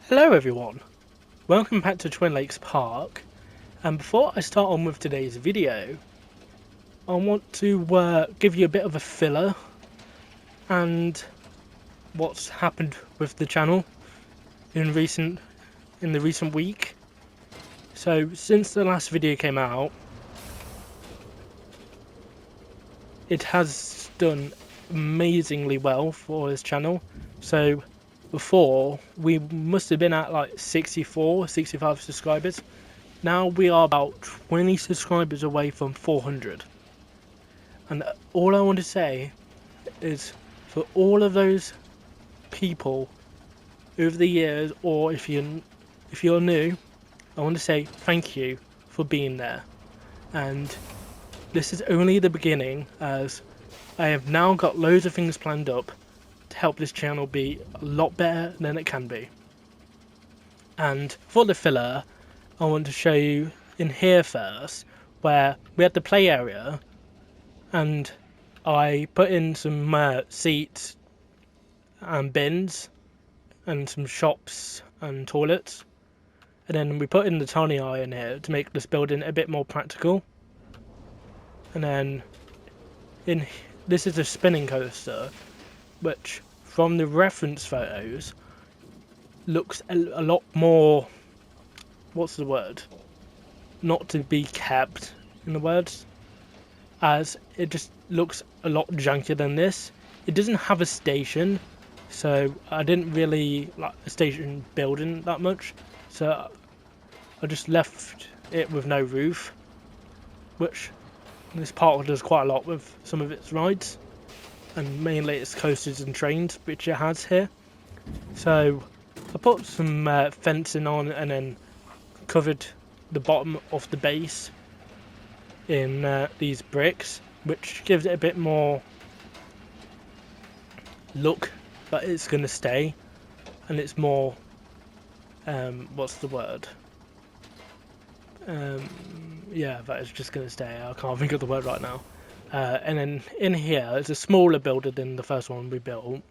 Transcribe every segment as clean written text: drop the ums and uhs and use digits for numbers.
Hello everyone, welcome back to Twin Lakes Park, and before I start on with today's video, I want to give you a bit of a filler and what's happened with the channel in the recent week. So since the last video came out, it has done amazingly well for this channel. So before, we must have been at like 65 subscribers. Now we are about 20 subscribers away from 400. And all I want to say is, for all of those people over the years, or if you're new, I want to say thank you for being there. And this is only the beginning, as I have now got loads of things planned up to help this channel be a lot better than it can be. And for the filler, I want to show you in here first, where we had the play area, and I put in some seats and bins and some shops and toilets, and then we put in the tiny eye in here to make this building a bit more practical. And then this is a spinning coaster, which from the reference photos looks a lot more, what's the word, not to be kept in the words, as it just looks a lot junkier than this. It doesn't have a station, so I didn't really like a station building that much, so I just left it with no roof, which this park does quite a lot with some of its rides, and mainly its coasters and trains, which it has here. So I put some fencing on and then covered the bottom of the base in these bricks, which gives it a bit more look that it's going to stay, and it's more what's the word, yeah, that is just going to stay. I can't think of the word right now. And then in here it's a smaller builder than the first one we built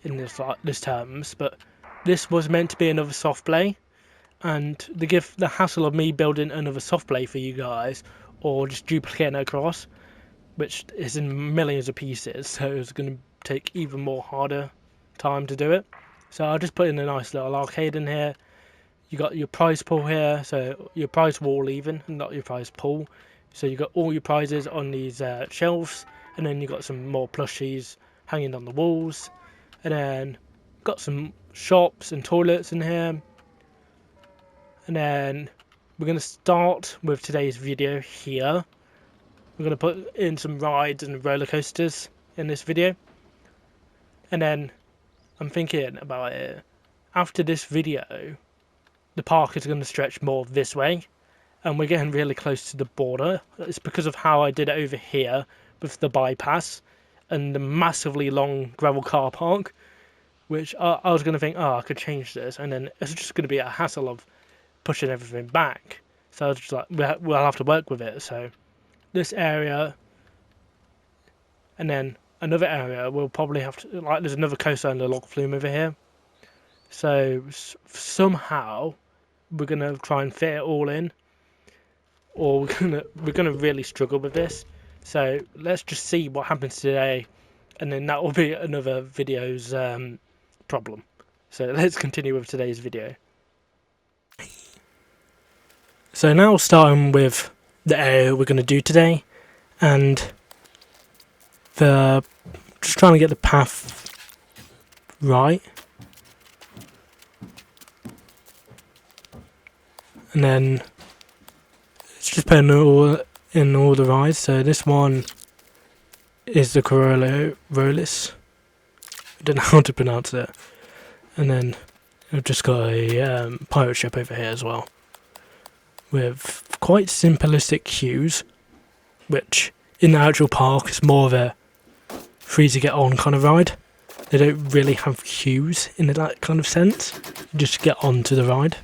in this terms, but this was meant to be another soft play, and to give the hassle of me building another soft play for you guys, or just duplicating it across, which is in millions of pieces, so it's going to take even more harder time to do it. So I'll just put in a nice little arcade in here. You got your prize pool here, so your prize wall even, not your prize pool. So you got all your prizes on these shelves, and then you got some more plushies hanging on the walls, and then got some shops and toilets in here. And then we're going to start with today's video here. We're going to put in some rides and roller coasters in this video. And then I'm thinking about it, after this video, the park is going to stretch more this way, and we're getting really close to the border. It's because of how I did it over here with the bypass and the massively long gravel car park, which I was going to think, oh, I could change this, and then it's just going to be a hassle of pushing everything back. So I was just like, we'll have to work with it. So this area, and then another area, we'll probably have to, like, there's another coaster and a log flume over here. So somehow we're gonna try and fit it all in, or we're gonna really struggle with this. So let's just see what happens today, and then that will be another video's problem. So let's continue with today's video. So now starting with the area we're going to do today, and just trying to get the path right, and then it's just putting in all the rides. So this one is the Corolla Rolis. I don't know how to pronounce it. And then I've just got a pirate ship over here as well, with quite simplistic queues, which in the actual park is more of a free to get on kind of ride. They don't really have queues in that kind of sense. You just get onto the ride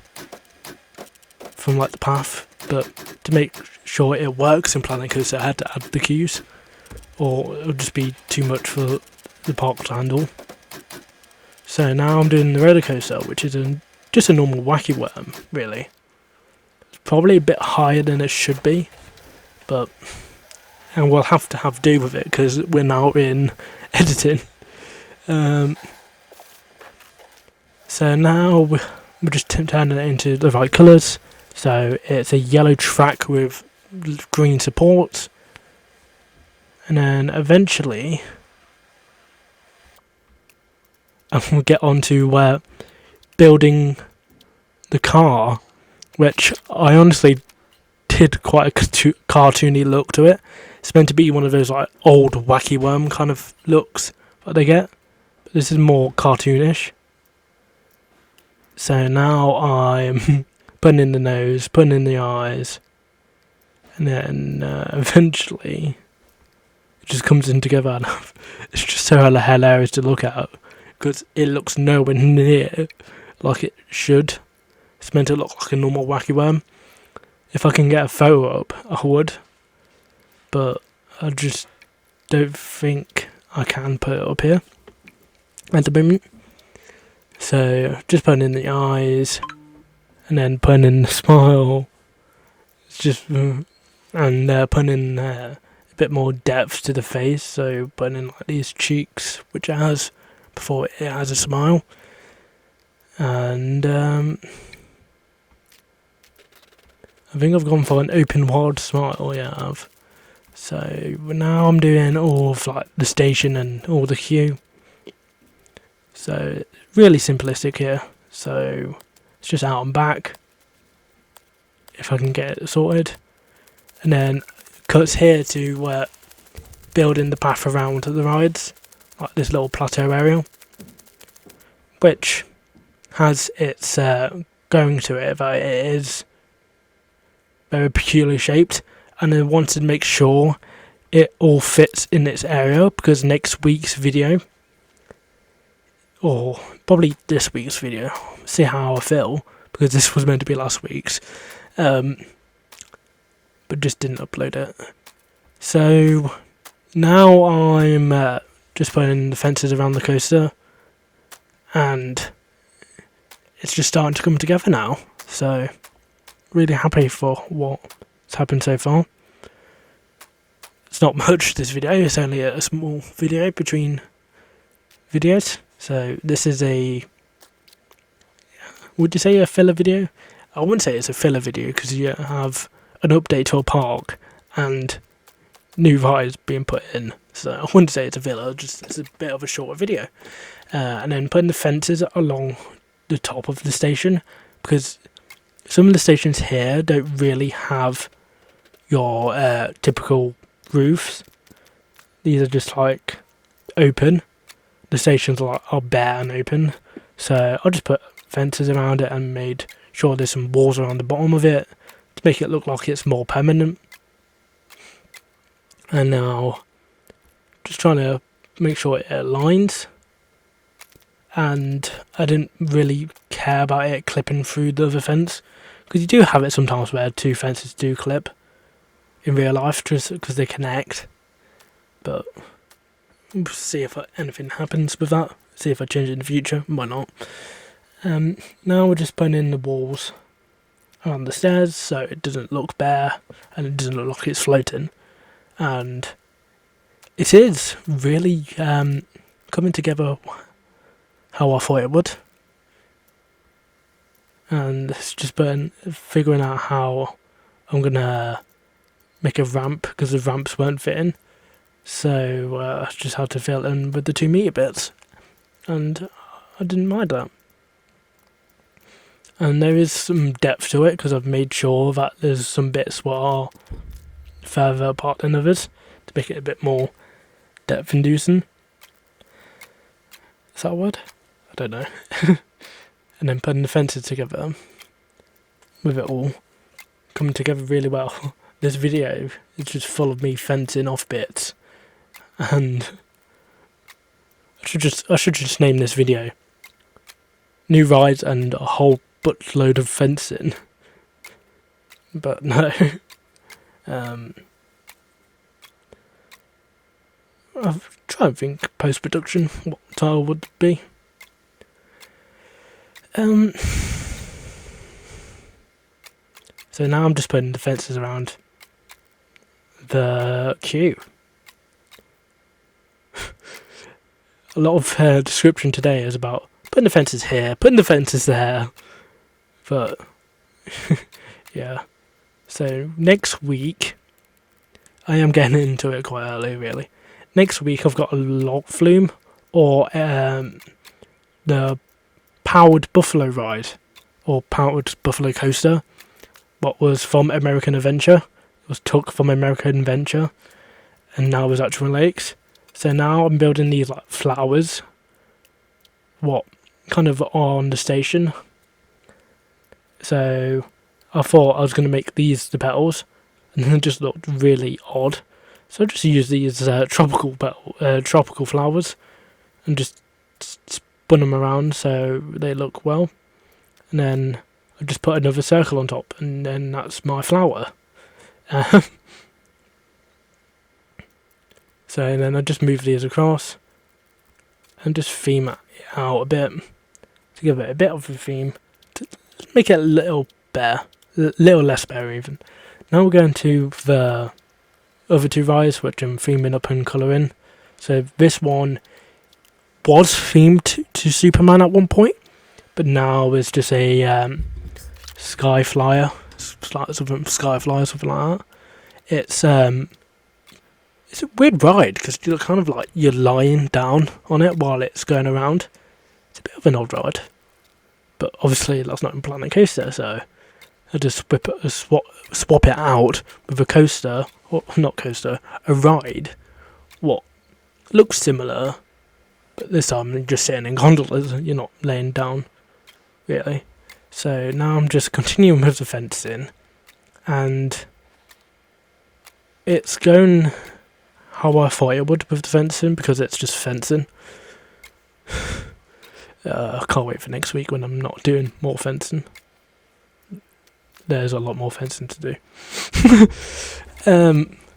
from like the path, but to make sure it works in Planet Coaster I had to add the queues, or it would just be too much for the park to handle. So now I'm doing the roller coaster, which is just a normal wacky worm, really. It's probably a bit higher than it should be, but and we'll have to have do with it because we're now in editing. So now we're just turning it into the right colours. So it's a yellow track with green supports, and then eventually we'll get on to building the car, which I honestly did quite a cartoony look to it. It's meant to be one of those like old wacky worm kind of looks that they get, but this is more cartoonish. So now I'm putting in the nose, putting in the eyes, and then eventually it just comes in together. And it's just so hilarious to look at because it looks nowhere near like it should. It's meant to look like a normal wacky worm. If I can get a photo up, I would, but I just don't think I can put it up here at the moment. So just putting in the eyes, and then putting in the smile. It's just and putting in a bit more depth to the face. So putting in like these cheeks, which it has before it has a smile, and I think I've gone for an open wide smile. Yeah, I have. So now I'm doing all of like the station and all the hue. So really simplistic here. So it's just out and back, if I can get it sorted, and then cuts here to building the path around the rides, like this little plateau area, which has its going to it that it is very peculiarly shaped, and I wanted to make sure it all fits in its area because next week's video, or probably this week's video, see how I feel, because this was meant to be last week's, but just didn't upload it. So now I'm just putting the fences around the coaster, and it's just starting to come together now. So really happy for what's happened so far. It's not much, this video, it's only a small video between videos. So this is would you say a filler video? I wouldn't say it's a filler video because you have an update to a park and new rides being put in. So I wouldn't say it's a filler, just it's a bit of a shorter video. And then putting the fences along the top of the station, because some of the stations here don't really have your typical roofs. These are just like open. The stations are bare and open, so I'll just put fences around it and made sure there's some walls around the bottom of it to make it look like it's more permanent. And now just trying to make sure it aligns, and I didn't really care about it clipping through the other fence, because you do have it sometimes where two fences do clip in real life just because they connect, but we'll see if anything happens with that, see if I change it in the future, might not. Now we're just putting in the walls around the stairs so it doesn't look bare and it doesn't look like it's floating, and it is really coming together how I thought it would. And it's just figuring out how I'm gonna make a ramp, because the ramps weren't fitting, so I just had to fill in with the 2 meter bits, and I didn't mind that. And there is some depth to it because I've made sure that there's some bits that are further apart than others to make it a bit more depth inducing. Is that a word? I don't know. And then putting the fences together with it all coming together really well. This video is just full of me fencing off bits, and I should just name this video "New Rides and a Whole Buttload of Fencing." But no. I've tried to think post-production what the title would be. So now I'm just putting the fences around the queue. A lot of description today is about putting the fences here, putting the fences there. But, yeah. So, next week, I am getting into it quite early, really. Next week, I've got a log flume, or the powered buffalo ride, or powered buffalo coaster, what was from American Adventure. It was took from American Adventure, and now is Actual Lakes. So now I'm building these like flowers, what kind of on the station. So I thought I was going to make these the petals, and then it just looked really odd. So I just used these tropical flowers, and just spun them around so they look well. And then I just put another circle on top, and then that's my flower. So then I just move these across, and just theme it out a bit to give it a bit of a theme, to make it a little bare, a little less bare even. Now we're going to the other two rides, which I'm theming up and colouring. So this one was themed to Superman at one point, but now it's just a sky flyer, something something like that. It's a weird ride because you're kind of like you're lying down on it while it's going around. It's a bit of an odd ride, but obviously that's not in Planet Coaster, so I just swap it out with a coaster, or not coaster, a ride. What looks similar, but this time you're just sitting in gondolas. You're not laying down, really. So now I'm just continuing with the fencing, and it's going how I thought it would with the fencing, because it's just fencing. I can't wait for next week when I'm not doing more fencing. There's a lot more fencing to do.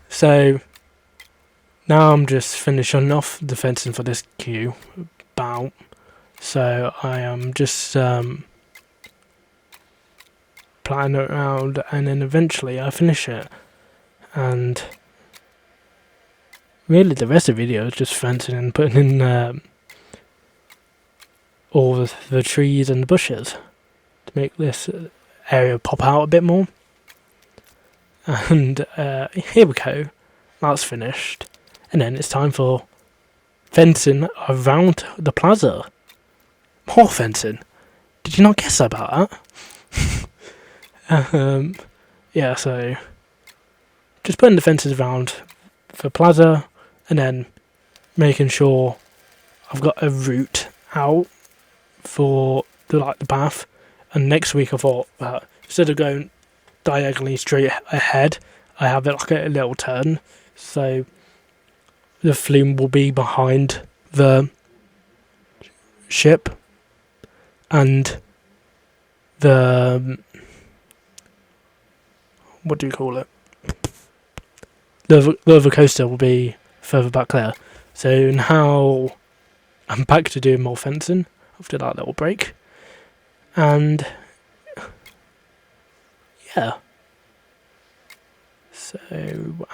So now I'm just finishing off the fencing for this queue. So I am just planning it around, and then eventually I finish it. And really, the rest of the video is just fencing and putting in all the trees and the bushes to make this area pop out a bit more. And here we go. That's finished. And then it's time for fencing around the plaza. More fencing. Did you not guess about that? Yeah, so just putting the fences around the plaza, and then making sure I've got a route out for the path. And next week I thought that instead of going diagonally straight ahead, I have it like a little turn, so the flume will be behind the ship, and the what do you call it? The other coaster will be further back there. So now I'm back to doing more fencing after that little break. And yeah. So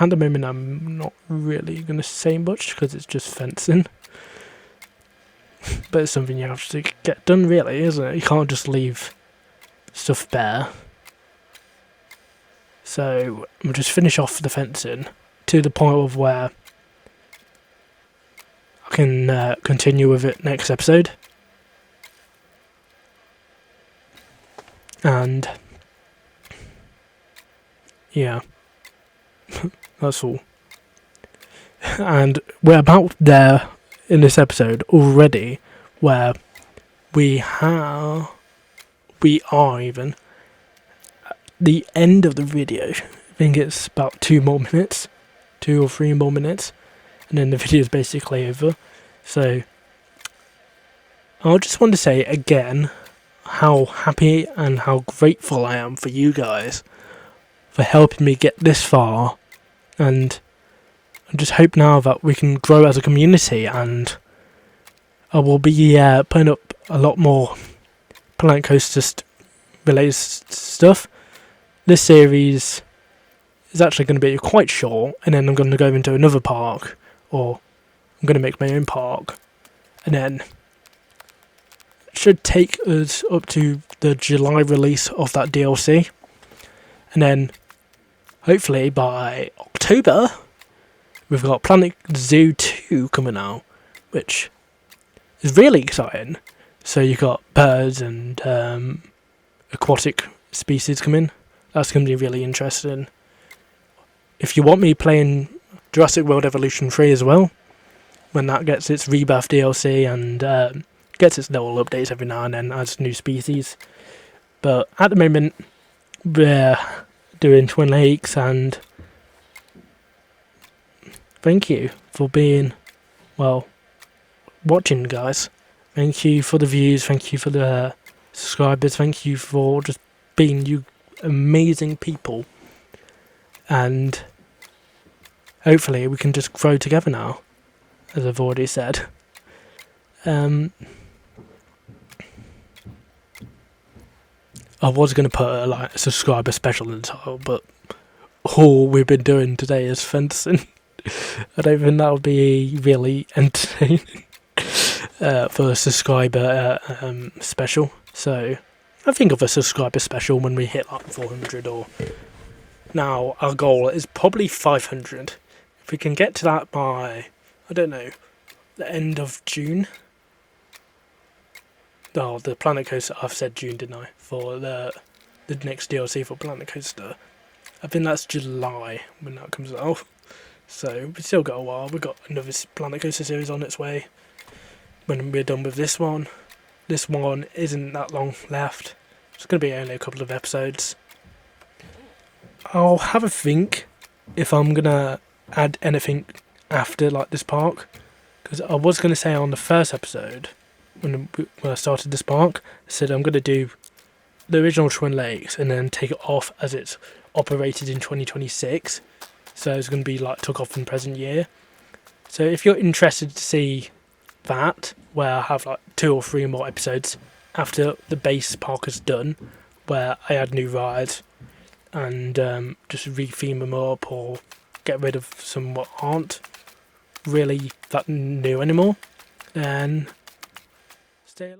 at the moment I'm not really going to say much because it's just fencing. But it's something you have to get done, really, isn't it? You can't just leave stuff bare. So I'm just finish off the fencing to the point of where I can continue with it next episode. And yeah, that's all. And we're about there in this episode already, where we are even at the end of the video. I think it's about 2 or 3 more minutes, and then the video is basically over. So I just want to say again how happy and how grateful I am for you guys for helping me get this far, and I just hope now that we can grow as a community, and I will be putting up a lot more Planet Coaster related stuff. This series is actually going to be quite short, and then I'm going to go into another park, or I'm going to make my own park, and then it should take us up to the July release of that DLC, and then hopefully by October we've got Planet Zoo 2 coming out, which is really exciting. So you've got birds and aquatic species coming. That's going to be really interesting. If you want me playing Jurassic World Evolution 3 as well, when that gets its Rebirth DLC and gets its little updates every now and then as new species. But at the moment, we're doing Twin Lakes, and thank you for being, watching, guys. Thank you for the views, thank you for the subscribers, thank you for just being you amazing people. And hopefully we can just grow together now, as I've already said. I was going to put a subscriber special in the title, but all we've been doing today is fencing. I don't think that would be really entertaining for a subscriber special. So I think of a subscriber special when we hit like 400, or now our goal is probably 500. If we can get to that by, I don't know, the end of June. Oh, the Planet Coaster, I've said June, didn't I? For the next DLC for Planet Coaster. I think that's July when that comes out. So we've still got a while. We've got another Planet Coaster series on its way when we're done with this one. This one isn't that long left. It's going to be only a couple of episodes. I'll have a think if I'm going to add anything after like this park. Because I was going to say on the first episode, when I started this park, I said I'm going to do the original Twin Lakes and then take it off as it's operated in 2026. So it's going to be like took off in present year. So if you're interested to see that, where I have like 2 or 3 more episodes after the base park is done, where I add new rides and just re-theme them up or get rid of some what aren't really that new anymore, then stay alive.